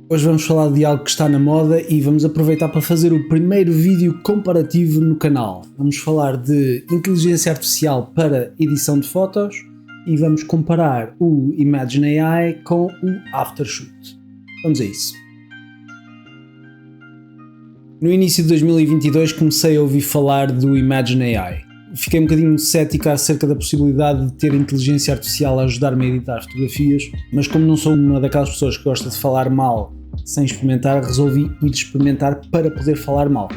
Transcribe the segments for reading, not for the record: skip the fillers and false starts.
Hoje vamos falar de algo que está na moda e vamos aproveitar para fazer o primeiro vídeo comparativo no canal. Vamos falar de inteligência artificial para edição de fotos e vamos comparar o Imagen AI com o Aftershoot. Vamos a isso. No início de 2022 comecei a ouvir falar do Imagen AI. Fiquei um bocadinho cético acerca da possibilidade de ter inteligência artificial a ajudar-me a editar fotografias, mas como não sou uma daquelas pessoas que gosta de falar mal sem experimentar, resolvi ir experimentar para poder falar mal.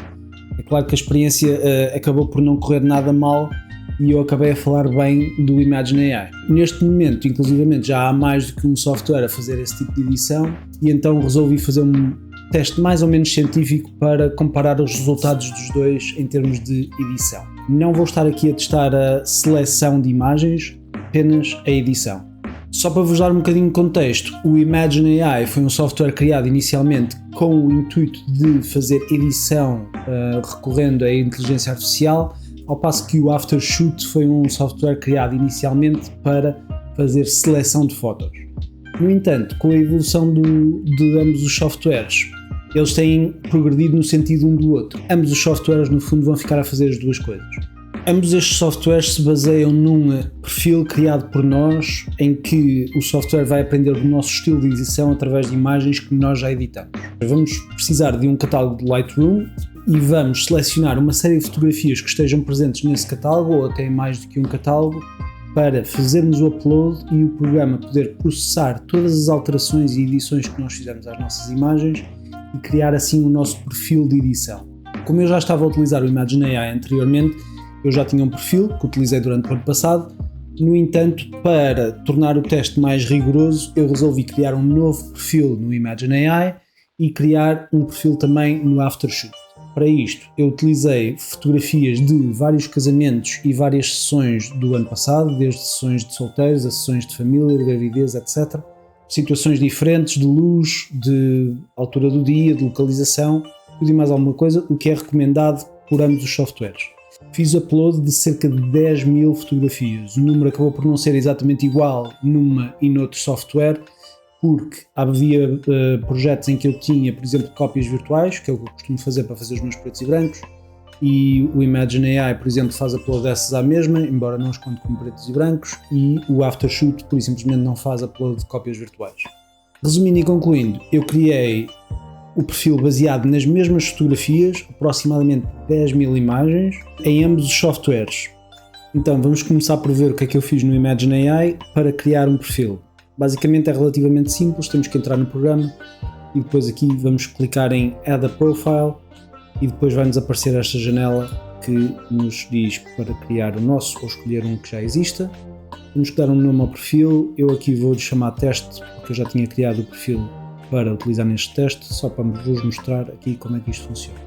É claro que a experiência acabou por não correr nada mal e eu acabei a falar bem do Imagen AI. Neste momento, inclusivamente, já há mais do que um software a fazer esse tipo de edição e então resolvi fazer um teste mais ou menos científico para comparar os resultados dos dois em termos de edição. Não vou estar aqui a testar a seleção de imagens, apenas a edição. Só para vos dar um bocadinho de contexto, o Imagen AI foi um software criado inicialmente com o intuito de fazer edição recorrendo à inteligência artificial, ao passo que o Aftershoot foi um software criado inicialmente para fazer seleção de fotos. No entanto, com a evolução de ambos os softwares, eles têm progredido no sentido um do outro. Ambos os softwares, no fundo, vão ficar a fazer as duas coisas. Ambos estes softwares se baseiam num perfil criado por nós, em que o software vai aprender do nosso estilo de edição através de imagens que nós já editamos. Vamos precisar de um catálogo de Lightroom e vamos selecionar uma série de fotografias que estejam presentes nesse catálogo, ou até mais do que um catálogo, para fazermos o upload e o programa poder processar todas as alterações e edições que nós fizemos às nossas imagens e criar assim o nosso perfil de edição. Como eu já estava a utilizar o Imagen AI anteriormente, eu já tinha um perfil que utilizei durante o ano passado. No entanto, para tornar o teste mais rigoroso, eu resolvi criar um novo perfil no Imagen AI e criar um perfil também no Aftershoot. Para isto, eu utilizei fotografias de vários casamentos e várias sessões do ano passado, desde sessões de solteiros a sessões de família, de gravidez, etc. Situações diferentes de luz, de altura do dia, de localização, tudo e mais alguma coisa, o que é recomendado por ambos os softwares. Fiz upload de cerca de 10 mil fotografias. O número acabou por não ser exatamente igual numa e noutro software, porque havia projetos em que eu tinha, por exemplo, cópias virtuais, que é o que eu costumo fazer para fazer os meus pretos e brancos, e o Imagen AI, por exemplo, faz upload dessas à mesma, embora não os conte como pretos e brancos, e o Aftershoot, por simplesmente, não faz upload de cópias virtuais. Resumindo e concluindo, eu criei o perfil baseado nas mesmas fotografias, aproximadamente 10 mil imagens, em ambos os softwares. Então vamos começar por ver o que é que eu fiz no Imagen AI para criar um perfil. Basicamente é relativamente simples, temos que entrar no programa e depois aqui vamos clicar em Add a Profile e depois vai-nos aparecer esta janela que nos diz para criar o nosso ou escolher um que já exista. Temos que dar um nome ao perfil, eu aqui vou chamar teste porque eu já tinha criado o perfil para utilizar neste teste, só para vos mostrar aqui como é que isto funciona.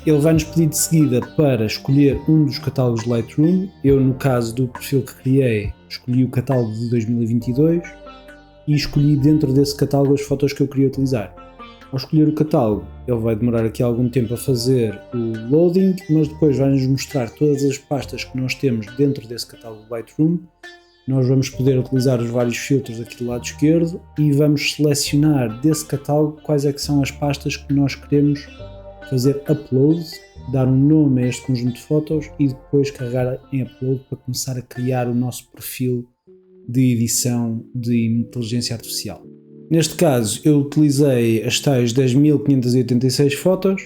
Ele vai-nos pedir de seguida para escolher um dos catálogos de Lightroom. Eu, no caso do perfil que criei, escolhi o catálogo de 2022 e escolhi dentro desse catálogo as fotos que eu queria utilizar. Ao escolher o catálogo, ele vai demorar aqui algum tempo a fazer o loading, mas depois vai-nos mostrar todas as pastas que nós temos dentro desse catálogo de Lightroom. Nós vamos poder utilizar os vários filtros aqui do lado esquerdo e vamos selecionar desse catálogo quais é que são as pastas que nós queremos fazer upload, dar um nome a este conjunto de fotos e depois carregar em upload para começar a criar o nosso perfil de edição de inteligência artificial. Neste caso eu utilizei as tais 10.586 fotos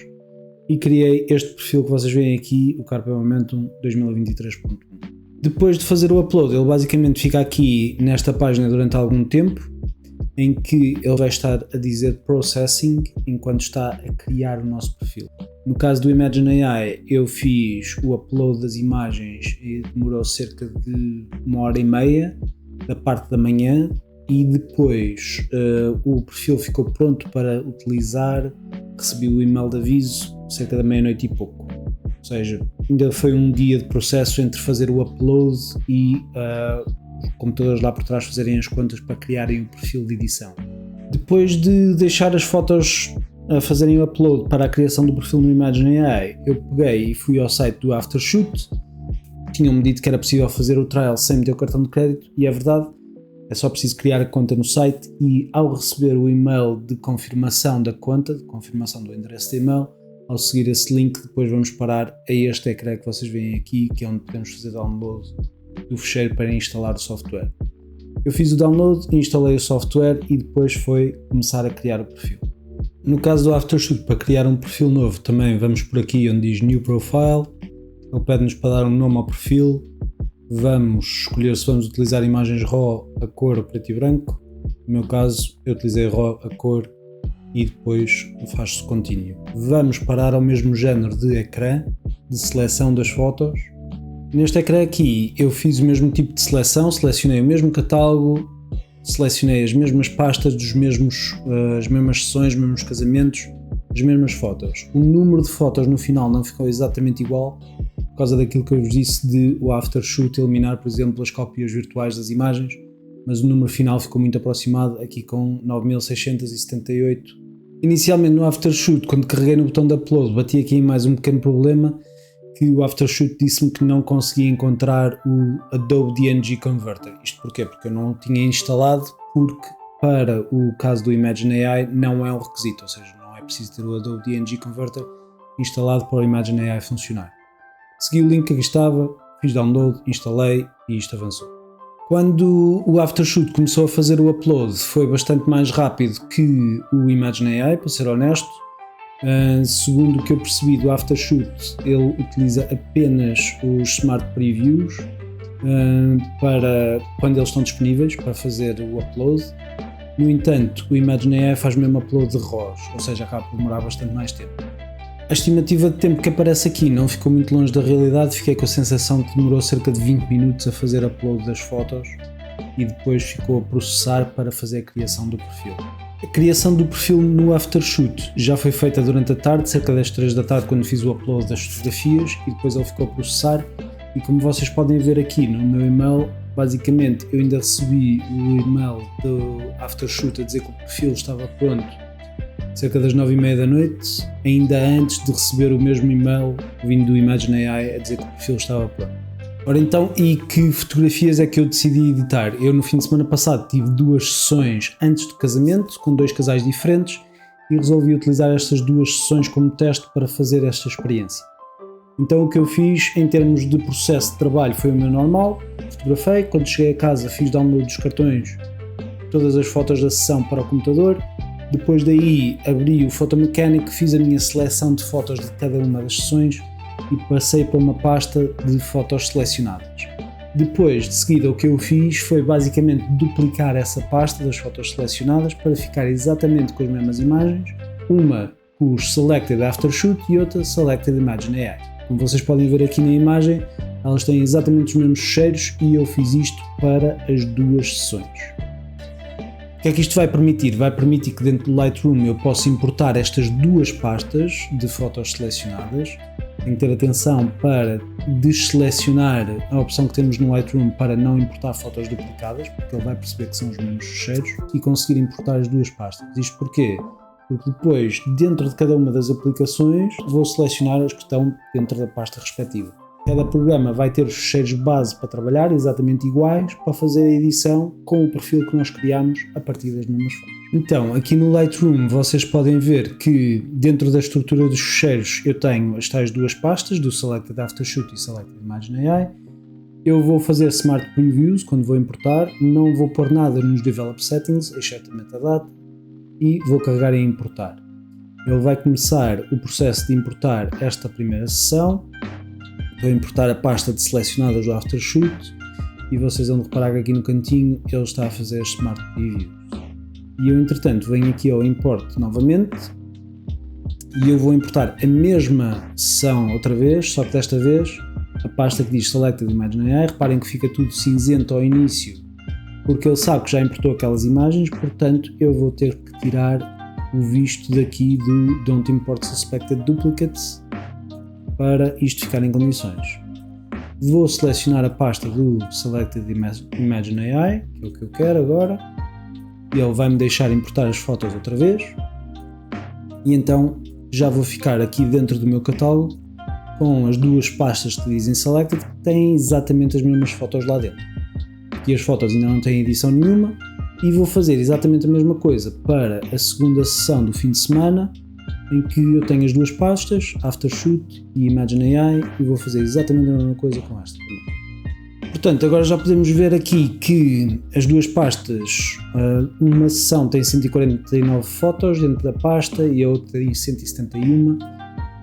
e criei este perfil que vocês veem aqui, o Carpe Momentum 2023.1. Depois de fazer o upload, ele basicamente fica aqui nesta página durante algum tempo, em que ele vai estar a dizer Processing enquanto está a criar o nosso perfil. No caso do Imagen AI, eu fiz o upload das imagens e demorou cerca de 1h30 da parte da manhã e depois o perfil ficou pronto para utilizar, recebi o e-mail de aviso cerca da meia-noite e pouco. Ou seja, ainda foi um dia de processo entre fazer o upload e os computadores lá por trás fazerem as contas para criarem o perfil de edição. Depois de deixar as fotos a fazerem o upload para a criação do perfil no Imagen AI, eu peguei e fui ao site do Aftershoot. Tinham-me dito que era possível fazer o trial sem meter o cartão de crédito e é verdade. É só preciso criar a conta no site e, ao receber o e-mail de confirmação da conta, de confirmação do endereço de e-mail, ao seguir esse link, depois vamos parar a este ecrã que vocês veem aqui, que é onde podemos fazer download do ficheiro para instalar o software. Eu fiz o download, instalei o software e depois foi começar a criar o perfil. No caso do Aftershoot, para criar um perfil novo, também vamos por aqui onde diz New Profile. Ele pede-nos para dar um nome ao perfil. Vamos escolher se vamos utilizar imagens RAW a cor ou preto e branco. No meu caso, eu utilizei RAW a cor e depois faz-se Continue. Vamos parar ao mesmo género de ecrã, de seleção das fotos. Neste ecrã aqui eu fiz o mesmo tipo de seleção, selecionei o mesmo catálogo, selecionei as mesmas pastas as mesmas sessões, os mesmos casamentos, as mesmas fotos. O número de fotos no final não ficou exatamente igual, por causa daquilo que eu vos disse de o Aftershoot eliminar, por exemplo, as cópias virtuais das imagens, mas o número final ficou muito aproximado, aqui com 9678. Inicialmente no Aftershoot, quando carreguei no botão de upload, bati aqui em mais um pequeno problema, que o Aftershoot disse-me que não conseguia encontrar o Adobe DNG Converter. Isto porquê? Porque eu não o tinha instalado, porque para o caso do Imagen AI não é um requisito, ou seja, não é preciso ter o Adobe DNG Converter instalado para o Imagen AI funcionar. Segui o link que aqui estava, fiz download, instalei e isto avançou. Quando o Aftershoot começou a fazer o upload foi bastante mais rápido que o Imagen AI, para ser honesto. Segundo o que eu percebi do Aftershoot, ele utiliza apenas os Smart Previews para quando eles estão disponíveis para fazer o upload. No entanto, o Imagen AI faz mesmo upload de RAWs, ou seja, acaba por demorar bastante mais tempo. A estimativa de tempo que aparece aqui não ficou muito longe da realidade, fiquei com a sensação que demorou cerca de 20 minutos a fazer upload das fotos e depois ficou a processar para fazer a criação do perfil. A criação do perfil no Aftershoot já foi feita durante a tarde, cerca das 3 da tarde, quando fiz o upload das fotografias, e depois ele ficou a processar. E como vocês podem ver aqui no meu e-mail, basicamente eu ainda recebi o e-mail do Aftershoot a dizer que o perfil estava pronto cerca das 9h30 da noite, ainda antes de receber o mesmo e-mail vindo do Imagen AI a dizer que o perfil estava pronto. Ora então, e que fotografias é que eu decidi editar? Eu no fim de semana passado tive 2 sessões antes do casamento, com 2 casais diferentes, e resolvi utilizar estas 2 sessões como teste para fazer esta experiência. Então o que eu fiz em termos de processo de trabalho foi o meu normal, fotografei, quando cheguei a casa fiz download dos cartões, todas as fotos da sessão para o computador. Depois daí abri o Photo Mechanic, fiz a minha seleção de fotos de cada uma das sessões e passei para uma pasta de fotos selecionadas. Depois de seguida o que eu fiz foi basicamente duplicar essa pasta das fotos selecionadas para ficar exatamente com as mesmas imagens, uma com os Selected Aftershoot e outra Selected Imagen AI. Como vocês podem ver aqui na imagem, elas têm exatamente os mesmos cheiros e eu fiz isto para as 2 sessões. O que é que isto vai permitir? Vai permitir que dentro do Lightroom eu possa importar estas 2 pastas de fotos selecionadas. Tenho que ter atenção para desselecionar a opção que temos no Lightroom para não importar fotos duplicadas, porque ele vai perceber que são os mesmos cheiros, e conseguir importar as 2 pastas. Isto porquê? Porque depois, dentro de cada uma das aplicações, vou selecionar as que estão dentro da pasta respectiva. Cada programa vai ter os cheiros base para trabalhar, exatamente iguais, para fazer a edição com o perfil que nós criamos a partir das mesmas fotos. Então, aqui no Lightroom vocês podem ver que dentro da estrutura dos cheiros eu tenho as tais 2 pastas, do Selected Aftershoot e Selected Imagen AI. Eu vou fazer Smart Previews quando vou importar, não vou pôr nada nos Develop Settings, exceto a metadata, e vou carregar em importar. Ele vai começar o processo de importar esta primeira sessão. Vou importar a pasta de selecionadas do Aftershoot e vocês vão reparar que aqui no cantinho ele está a fazer as Smart Previews. E eu entretanto venho aqui ao Import novamente e eu vou importar a mesma sessão outra vez, só que desta vez a pasta que diz Selected Imagen AI, reparem que fica tudo cinzento ao início porque ele sabe que já importou aquelas imagens, portanto eu vou ter que tirar o visto daqui do Don't Import Suspected Duplicates para isto ficar em condições. Vou selecionar a pasta do Selected Imagen AI, que é o que eu quero agora, e ele vai me deixar importar as fotos outra vez, e então já vou ficar aqui dentro do meu catálogo com as 2 pastas que dizem Selected, que têm exatamente as mesmas fotos lá dentro. Aqui as fotos ainda não têm edição nenhuma e vou fazer exatamente a mesma coisa para a segunda sessão do fim de semana, em que eu tenho as duas pastas, Aftershoot e Imagen AI, e vou fazer exatamente a mesma coisa com esta também. Portanto, agora já podemos ver aqui que as duas pastas, uma sessão tem 149 fotos dentro da pasta e a outra tem 171.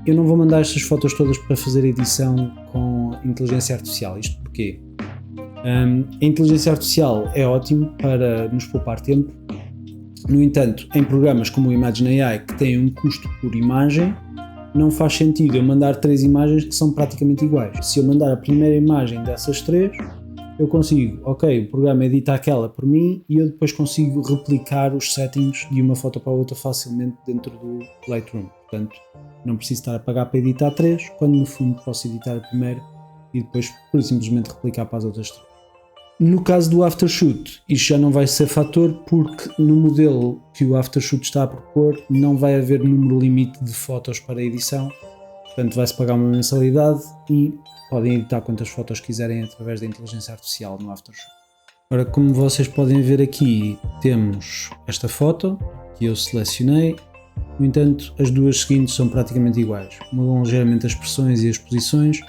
Eu não vou mandar estas fotos todas para fazer edição com inteligência artificial. Isto porquê? A inteligência artificial é ótimo para nos poupar tempo. No entanto, em programas como o Imagen AI, que têm um custo por imagem, não faz sentido eu mandar 3 imagens que são praticamente iguais. Se eu mandar a primeira imagem dessas 3, eu consigo, o programa edita aquela por mim e eu depois consigo replicar os settings de uma foto para a outra facilmente dentro do Lightroom. Portanto, não preciso estar a pagar para editar 3, quando no fundo posso editar a primeira e depois por simplesmente replicar para as outras 3. No caso do Aftershoot, isto já não vai ser fator porque no modelo que o Aftershoot está a propor não vai haver número limite de fotos para edição, portanto vai-se pagar uma mensalidade e podem editar quantas fotos quiserem através da inteligência artificial no Aftershoot. Ora, como vocês podem ver aqui, temos esta foto que eu selecionei, no entanto as duas seguintes são praticamente iguais, mudam ligeiramente as expressões e as posições.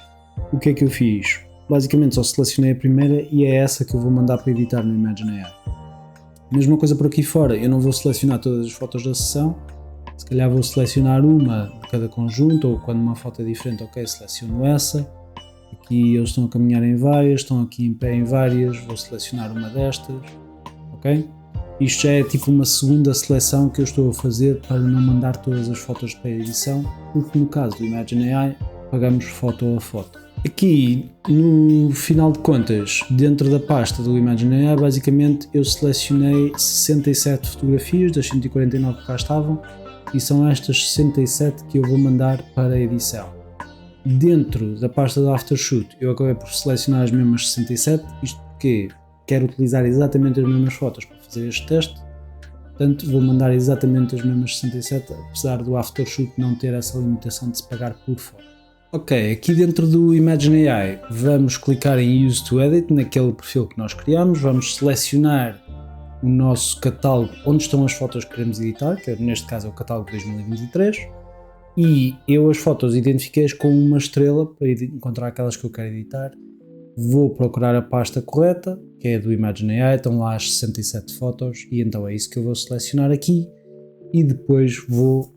O que é que eu fiz? Basicamente só selecionei a primeira e é essa que eu vou mandar para editar no Imagen AI. Mesma coisa por aqui fora, eu não vou selecionar todas as fotos da sessão, se calhar vou selecionar uma de cada conjunto, ou quando uma foto é diferente, seleciono essa. Aqui eles estão a caminhar em várias, estão aqui em pé em várias, vou selecionar uma destas, ok? Isto já é tipo uma segunda seleção que eu estou a fazer para não mandar todas as fotos para a edição, porque no caso do Imagen AI pagamos foto a foto. Aqui, no final de contas, dentro da pasta do Imagen AI, basicamente eu selecionei 67 fotografias das 149 que cá estavam e são estas 67 que eu vou mandar para a edição. Dentro da pasta do Aftershoot eu acabei por selecionar as mesmas 67, isto porque quero utilizar exatamente as mesmas fotos para fazer este teste, portanto vou mandar exatamente as mesmas 67, apesar do Aftershoot não ter essa limitação de se pagar por foto. Ok, aqui dentro do Imagen AI vamos clicar em Use to Edit, naquele perfil que nós criamos, vamos selecionar o nosso catálogo onde estão as fotos que queremos editar, que neste caso é o catálogo de 2023, e eu as fotos identifiquei-as com uma estrela para encontrar aquelas que eu quero editar. Vou procurar a pasta correta, que é do Imagen AI, estão lá as 67 fotos e então é isso que eu vou selecionar aqui e depois vou...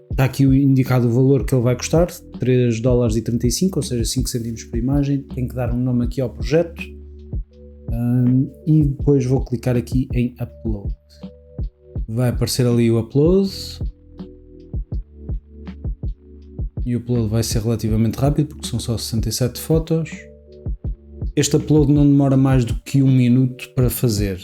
Está aqui indicado o valor que ele vai custar, $3,35, ou seja, 5 cêntimos por imagem. Tenho que dar um nome aqui ao projeto e depois vou clicar aqui em Upload. Vai aparecer ali o Upload e o Upload vai ser relativamente rápido porque são só 67 fotos. Este Upload não demora mais do que 1 minuto para fazer.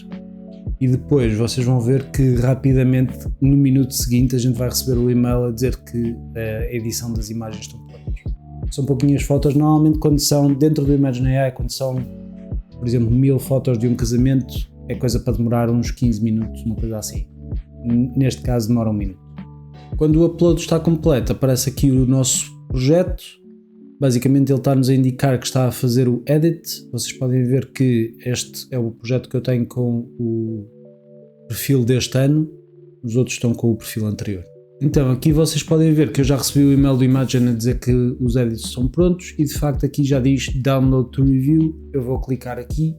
E depois vocês vão ver que rapidamente, no minuto seguinte, a gente vai receber o e-mail a dizer que a edição das imagens estão prontas. São pouquinhas fotos, normalmente quando são dentro do Imagen AI, quando são, por exemplo, 1000 fotos de um casamento, é coisa para demorar uns 15 minutos, uma coisa assim. Neste caso demora 1 minuto. Quando o upload está completo, aparece aqui o nosso projeto. Basicamente ele está-nos a indicar que está a fazer o edit. Vocês podem ver que este é o projeto que eu tenho com o perfil deste ano, os outros estão com o perfil anterior. Então aqui vocês podem ver que eu já recebi o e-mail do Imagen a dizer que os edits estão prontos e de facto aqui já diz Download to Review. Eu vou clicar aqui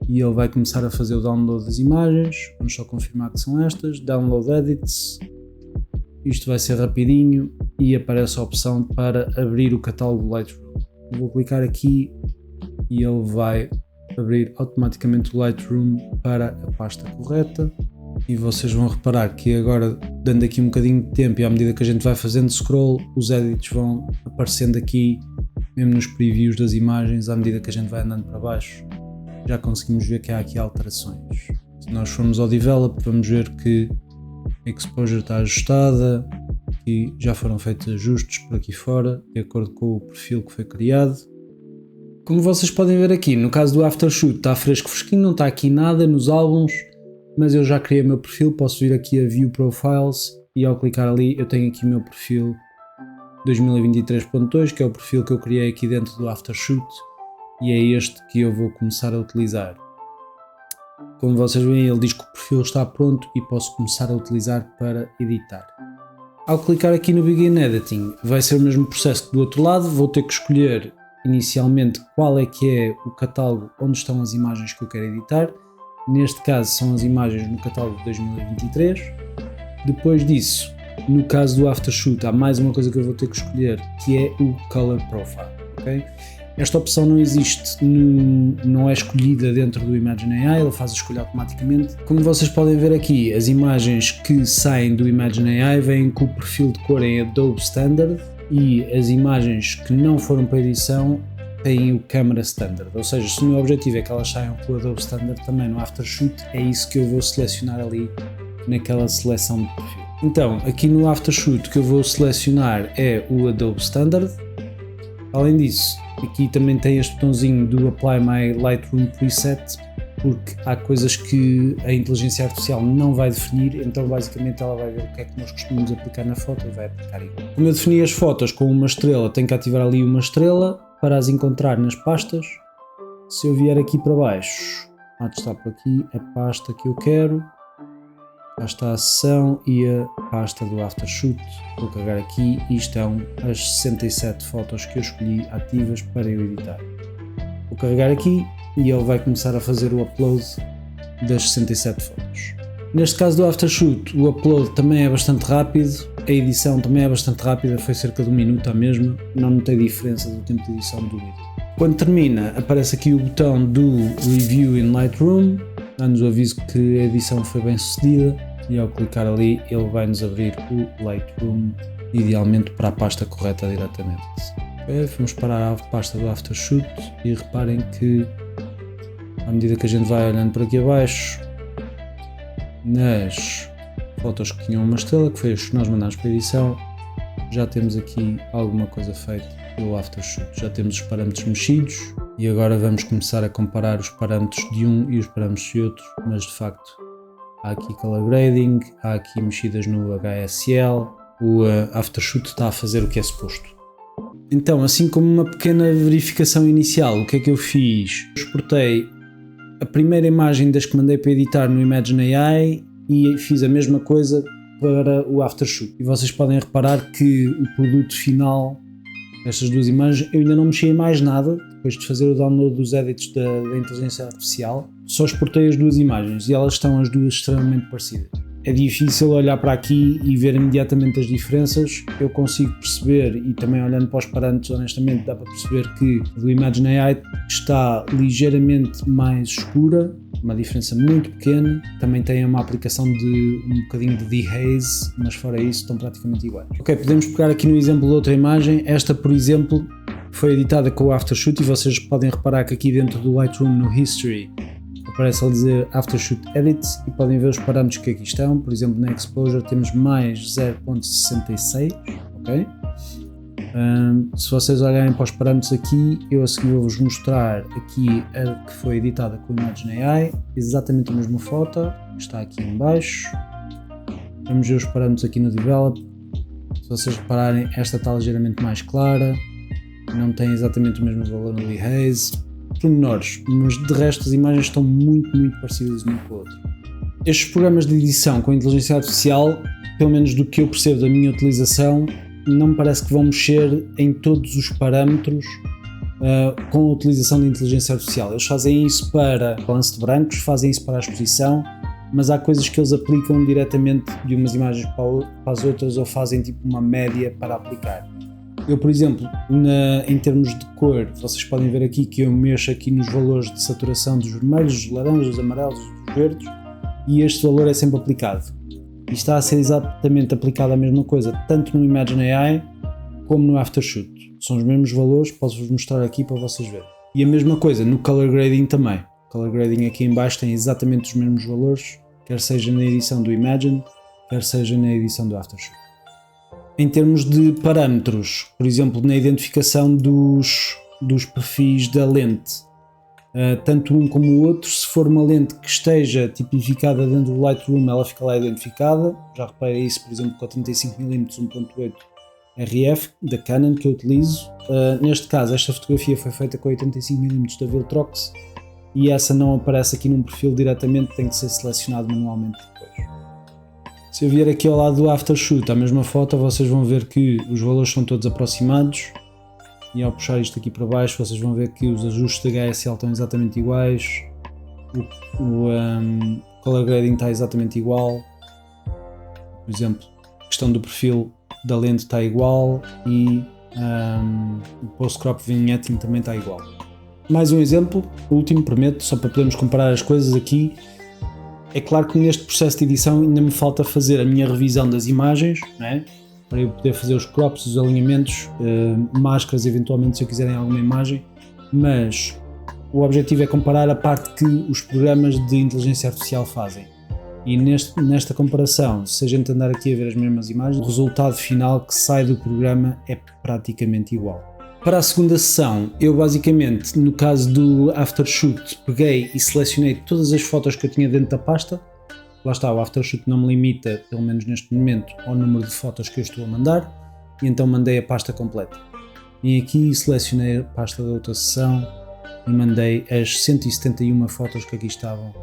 e ele vai começar a fazer o download das imagens. Vamos só confirmar que são estas, Download Edits. Isto vai ser rapidinho e aparece a opção para abrir o catálogo do Lightroom. Eu vou clicar aqui e ele vai abrir automaticamente o Lightroom para a pasta correta. E vocês vão reparar que agora, dando aqui um bocadinho de tempo e à medida que a gente vai fazendo scroll, os edits vão aparecendo aqui, mesmo nos previews das imagens, à medida que a gente vai andando para baixo, já conseguimos ver que há aqui alterações. Se nós formos ao Develop, vamos ver que a Exposure está ajustada e já foram feitos ajustes por aqui fora, de acordo com o perfil que foi criado. Como vocês podem ver aqui, no caso do Aftershoot está fresquinho, não está aqui nada nos álbuns, mas eu já criei o meu perfil, posso vir aqui a View Profiles e ao clicar ali eu tenho aqui o meu perfil 2023.2, que é o perfil que eu criei aqui dentro do Aftershoot, e é este que eu vou começar a utilizar. Como vocês veem, ele diz que o perfil está pronto e posso começar a utilizar para editar. Ao clicar aqui no Begin Editing, vai ser o mesmo processo que do outro lado. Vou ter que escolher inicialmente qual é que é o catálogo onde estão as imagens que eu quero editar. Neste caso são as imagens no catálogo de 2023. Depois disso, no caso do Aftershoot, há mais uma coisa que eu vou ter que escolher, que é o Color Profile. Okay? Esta opção não existe, não é escolhida dentro do Imagen AI, ele faz a escolha automaticamente. Como vocês podem ver aqui, as imagens que saem do Imagen AI vêm com o perfil de cor em Adobe Standard e as imagens que não foram para edição têm o Camera Standard. Ou seja, se o meu objetivo é que elas saiam com o Adobe Standard também no Aftershoot, é isso que eu vou selecionar ali naquela seleção de perfil. Então, aqui no Aftershoot o que eu vou selecionar é o Adobe Standard. Além disso, aqui também tem este botãozinho do Apply My Lightroom Preset, porque há coisas que a inteligência artificial não vai definir, então basicamente ela vai ver o que é que nós costumamos aplicar na foto e vai aplicar igual. Como eu defini as fotos com uma estrela, tenho que ativar ali uma estrela para as encontrar nas pastas. Se eu vier aqui para baixo, há de estar por aqui a pasta que eu quero. Cá está a sessão e a pasta do Aftershoot. Vou carregar aqui e estão as 67 fotos que eu escolhi ativas para eu editar. Vou carregar aqui e ele vai começar a fazer o upload das 67 fotos. Neste caso do Aftershoot, o upload também é bastante rápido, a edição também é bastante rápida, foi cerca de 1 minuto a mesma, não notei diferença do tempo de edição do vídeo. Quando termina, aparece aqui o botão do Review in Lightroom, dá-nos o aviso que a edição foi bem sucedida e ao clicar ali ele vai nos abrir o Lightroom, idealmente para a pasta correta diretamente. Okay, vamos parar a pasta do Aftershoot e reparem que à medida que a gente vai olhando por aqui abaixo, nas fotos que tinham uma estrela, que foi as que nós mandámos para a edição, já temos aqui alguma coisa feita pelo Aftershoot. Já temos os parâmetros mexidos e agora vamos começar a comparar os parâmetros de um e os parâmetros de outro, mas de facto há aqui color grading, há aqui mexidas no HSL, o Aftershoot está a fazer o que é suposto. Então, assim como uma pequena verificação inicial, o que é que eu fiz? Exportei a primeira imagem das que mandei para editar no Imagen AI e fiz a mesma coisa para o Aftershoot. E vocês podem reparar que o produto final destas duas imagens, eu ainda não mexi em mais nada, depois de fazer o download dos edits da inteligência artificial, só exportei as duas imagens e elas estão as duas extremamente parecidas. É difícil olhar para aqui e ver imediatamente as diferenças, eu consigo perceber, e também olhando para os parâmetros honestamente dá para perceber que do Imagen AI está ligeiramente mais escura, uma diferença muito pequena, também tem uma aplicação de um bocadinho de dehaze, mas fora isso estão praticamente iguais. Ok, podemos pegar aqui no exemplo de outra imagem, esta por exemplo foi editada com o Aftershoot e vocês podem reparar que aqui dentro do Lightroom no History aparece a dizer Aftershoot Edit e podem ver os parâmetros que aqui estão. Por exemplo, na Exposure temos mais 0.66, ok? Se vocês olharem para os parâmetros aqui, eu a seguir vou-vos mostrar aqui a que foi editada com o Imagen AI, exatamente a mesma foto, está aqui em baixo. Vamos ver os parâmetros aqui no Develop. Se vocês repararem, esta está ligeiramente mais clara, não tem exatamente o mesmo valor no Dehaze. Pormenores, mas de resto as imagens estão muito parecidas uma com a outra. Estes programas de edição com inteligência artificial, pelo menos do que eu percebo da minha utilização, não me parece que vão mexer em todos os parâmetros com a utilização de inteligência artificial. Eles fazem isso para balanço de brancos, fazem isso para a exposição, mas há coisas que eles aplicam diretamente de umas imagens para as outras ou fazem tipo uma média para aplicar. Eu, por exemplo, em termos de cor, vocês podem ver aqui que eu mexo aqui nos valores de saturação dos vermelhos, dos laranjas, dos amarelos, dos verdes e este valor é sempre aplicado. E está a ser exatamente aplicada a mesma coisa, tanto no Imagen AI como no Aftershoot. São os mesmos valores, posso-vos mostrar aqui para vocês verem. E a mesma coisa no Color Grading também. O Color Grading aqui em baixo tem exatamente os mesmos valores, quer seja na edição do Imagen, quer seja na edição do Aftershoot. Em termos de parâmetros, por exemplo, na identificação dos perfis da lente, tanto um como o outro, se for uma lente que esteja tipificada dentro do Lightroom, ela fica lá identificada. Já reparei isso, por exemplo, com a 35mm 1.8 RF da Canon que eu utilizo. Neste caso, esta fotografia foi feita com 85mm da Viltrox e essa não aparece aqui num perfil diretamente, tem que ser selecionado manualmente depois. Se eu vier aqui ao lado do Aftershoot, a mesma foto, vocês vão ver que os valores são todos aproximados e ao puxar isto aqui para baixo vocês vão ver que os ajustes da HSL estão exatamente iguais, o color grading está exatamente igual, por exemplo, a questão do perfil da lente está igual e o post-crop vignetting também está igual. Mais um exemplo, o último, prometo, só para podermos comparar as coisas aqui. É claro que neste processo de edição ainda me falta fazer a minha revisão das imagens, não é? Para eu poder fazer os crops, os alinhamentos, máscaras eventualmente se eu quiser em alguma imagem, mas o objetivo é comparar a parte que os programas de inteligência artificial fazem. E nesta comparação, se a gente andar aqui a ver as mesmas imagens, o resultado final que sai do programa é praticamente igual. Para a segunda sessão, eu basicamente, no caso do Aftershoot, peguei e selecionei todas as fotos que eu tinha dentro da pasta. Lá está, o Aftershoot não me limita, pelo menos neste momento, ao número de fotos que eu estou a mandar, e então mandei a pasta completa. Vim aqui, selecionei a pasta da outra sessão e mandei as 171 fotos que aqui estavam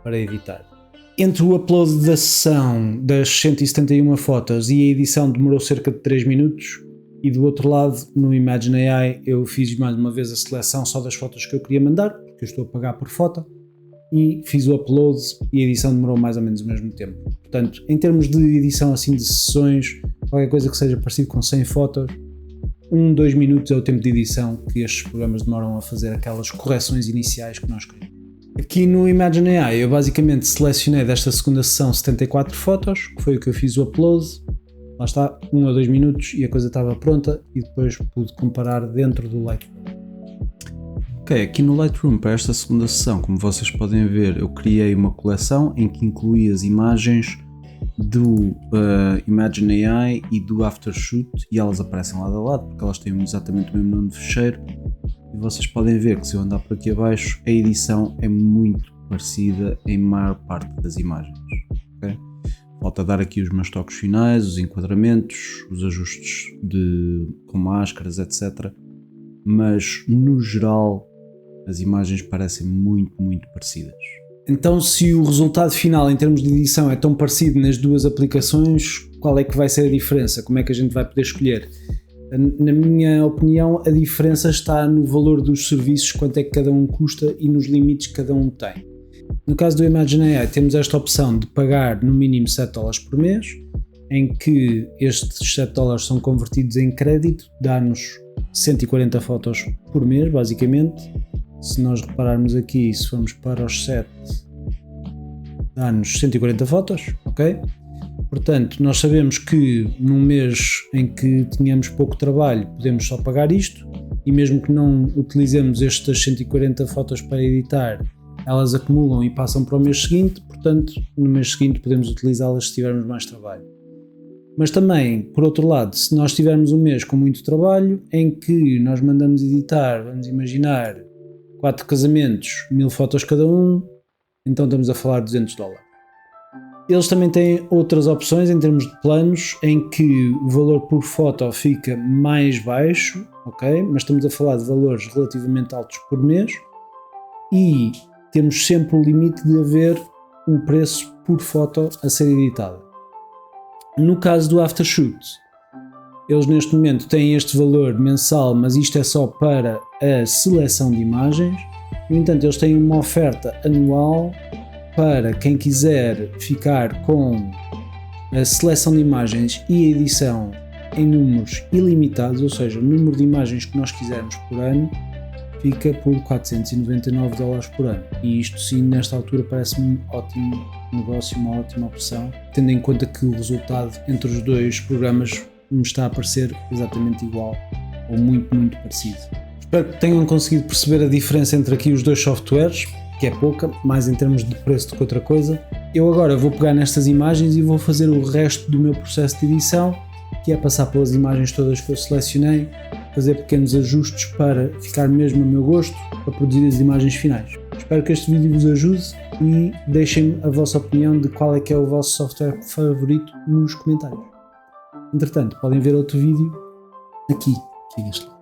para editar. Entre o upload da sessão das 171 fotos e a edição demorou cerca de 3 minutos. E do outro lado, no Imagen AI, eu fiz mais uma vez a seleção só das fotos que eu queria mandar, porque eu estou a pagar por foto, e fiz o upload e a edição demorou mais ou menos o mesmo tempo. Portanto, em termos de edição assim de sessões, qualquer coisa que seja parecido com 100 fotos, 1-2 minutos é o tempo de edição que estes programas demoram a fazer aquelas correções iniciais que nós queremos. Aqui no Imagen AI eu basicamente selecionei desta segunda sessão 74 fotos, que foi o que eu fiz o upload. Lá está, 1 ou 2 minutos e a coisa estava pronta e depois pude comparar dentro do Lightroom. Ok, aqui no Lightroom para esta segunda sessão, como vocês podem ver, eu criei uma coleção em que incluí as imagens do Imagen AI e do Aftershoot e elas aparecem lado a lado porque elas têm exatamente o mesmo nome de fecheiro e vocês podem ver que se eu andar por aqui abaixo a edição é muito parecida em maior parte das imagens. Okay? Falta dar aqui os meus toques finais, os enquadramentos, os ajustes com máscaras, etc. Mas, no geral, as imagens parecem muito parecidas. Então, se o resultado final em termos de edição é tão parecido nas duas aplicações, qual é que vai ser a diferença? Como é que a gente vai poder escolher? Na minha opinião, a diferença está no valor dos serviços, quanto é que cada um custa e nos limites que cada um tem. No caso do Imagen AI temos esta opção de pagar no mínimo $7 por mês, em que estes $7 são convertidos em crédito, dá-nos 140 fotos por mês, basicamente. Se nós repararmos aqui, se formos para os 7, dá-nos 140 fotos, ok? Portanto, nós sabemos que num mês em que tenhamos pouco trabalho, podemos só pagar isto, e mesmo que não utilizemos estas 140 fotos para editar, elas acumulam e passam para o mês seguinte, portanto, no mês seguinte podemos utilizá-las se tivermos mais trabalho. Mas também, por outro lado, se nós tivermos um mês com muito trabalho, em que nós mandamos editar, vamos imaginar, 4 casamentos, 1000 fotos cada um, então estamos a falar de $200. Eles também têm outras opções em termos de planos, em que o valor por foto fica mais baixo, ok? Mas estamos a falar de valores relativamente altos por mês, e temos sempre o limite de haver um preço por foto a ser editada. No caso do Aftershoot, eles neste momento têm este valor mensal, mas isto é só para a seleção de imagens. No entanto, eles têm uma oferta anual para quem quiser ficar com a seleção de imagens e a edição em números ilimitados, ou seja, o número de imagens que nós quisermos por ano, fica por $499 por ano. E isto sim, nesta altura, parece-me um ótimo negócio, uma ótima opção, tendo em conta que o resultado entre os dois programas me está a parecer exatamente igual, ou muito parecido. Espero que tenham conseguido perceber a diferença entre aqui os dois softwares, que é pouca, mais em termos de preço do que outra coisa. Eu agora vou pegar nestas imagens e vou fazer o resto do meu processo de edição, que é passar pelas imagens todas que eu selecionei, fazer pequenos ajustes para ficar mesmo a meu gosto, para produzir as imagens finais. Espero que este vídeo vos ajude e deixem-me a vossa opinião de qual é que é o vosso software favorito nos comentários. Entretanto, podem ver outro vídeo aqui este lado.